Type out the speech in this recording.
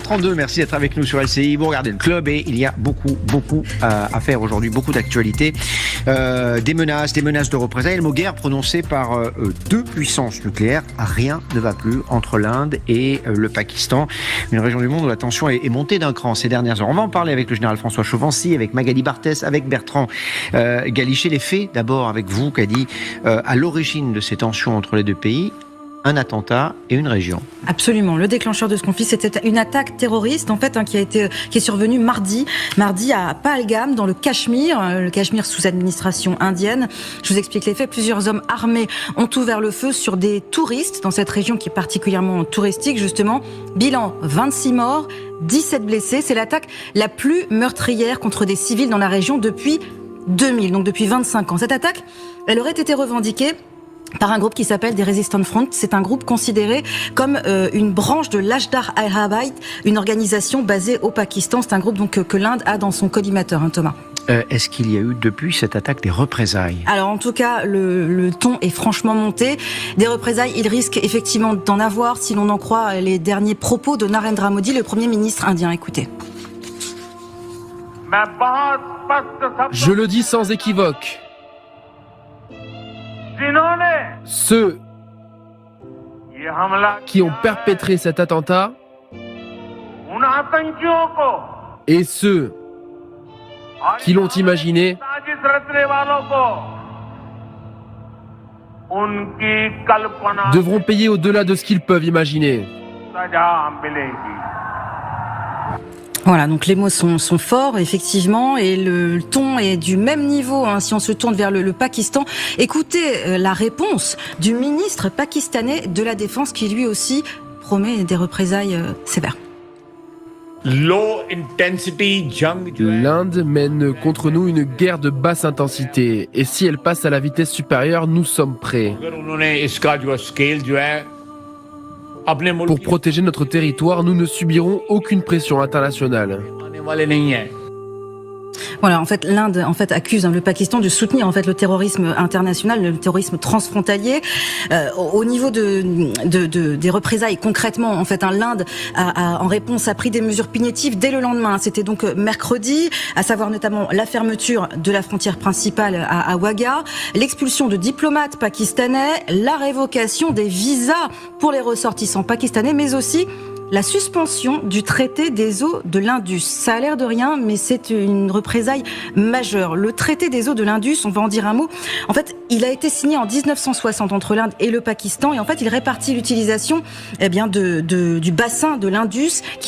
8h32, merci d'être avec nous sur LCI. Vous regardez le club et il y a beaucoup à faire aujourd'hui, beaucoup d'actualités. Des menaces de représailles. Le mot guerre prononcé par deux puissances nucléaires. Rien ne va plus entre l'Inde et le Pakistan. Une région du monde où la tension est montée d'un cran ces dernières heures. On va en parler avec le général François Chauvency, avec Magali Barthès, avec Bertrand Galichet. Les faits, d'abord avec vous, Kadi, à l'origine de ces tensions entre les deux pays. Un attentat et une région. Absolument. Le déclencheur de ce conflit, c'était une attaque terroriste, en fait, qui est survenue mardi à Pahalgam, dans le Cachemire sous administration indienne. Je vous explique les faits. Plusieurs hommes armés ont ouvert le feu sur des touristes dans cette région qui est particulièrement touristique, justement. Bilan, 26 morts, 17 blessés. C'est l'attaque la plus meurtrière contre des civils dans la région depuis 2000, donc depuis 25 ans. Cette attaque, elle aurait été revendiquée par un groupe qui s'appelle des Resistance Front. C'est un groupe considéré comme une branche de l'Ashdar al-Habayt, une organisation basée au Pakistan. C'est un groupe donc que l'Inde a dans son collimateur, Thomas. Est-ce qu'il y a eu depuis cette attaque des représailles ? Alors en tout cas, le ton est franchement monté. Des représailles, il risque effectivement d'en avoir si l'on en croit les derniers propos de Narendra Modi, le Premier ministre indien. Écoutez. Je le dis sans équivoque. Ceux qui ont perpétré cet attentat et ceux qui l'ont imaginé devront payer au-delà de ce qu'ils peuvent imaginer. Voilà, donc les mots sont forts, effectivement, et le ton est du même niveau, si on se tourne vers le Pakistan. Écoutez la réponse du ministre pakistanais de la Défense qui lui aussi promet des représailles sévères. L'Inde mène contre nous une guerre de basse intensité, et si elle passe à la vitesse supérieure, nous sommes prêts. Pour protéger notre territoire, nous ne subirons aucune pression internationale. Voilà, en fait, l'Inde accuse le Pakistan de soutenir le terrorisme international, le terrorisme transfrontalier. Au niveau des représailles, concrètement, l'Inde en réponse a pris des mesures punitives dès le lendemain. C'était donc mercredi, à savoir notamment la fermeture de la frontière principale à Wagah, l'expulsion de diplomates pakistanais, la révocation des visas pour les ressortissants pakistanais, mais aussi la suspension du traité des eaux de l'Indus. Ça a l'air de rien, mais c'est une représaille majeure. Le traité des eaux de l'Indus, on va en dire un mot. En fait, il a été signé en 1960 entre l'Inde et le Pakistan, et en fait, il répartit l'utilisation du bassin de l'Indus qui a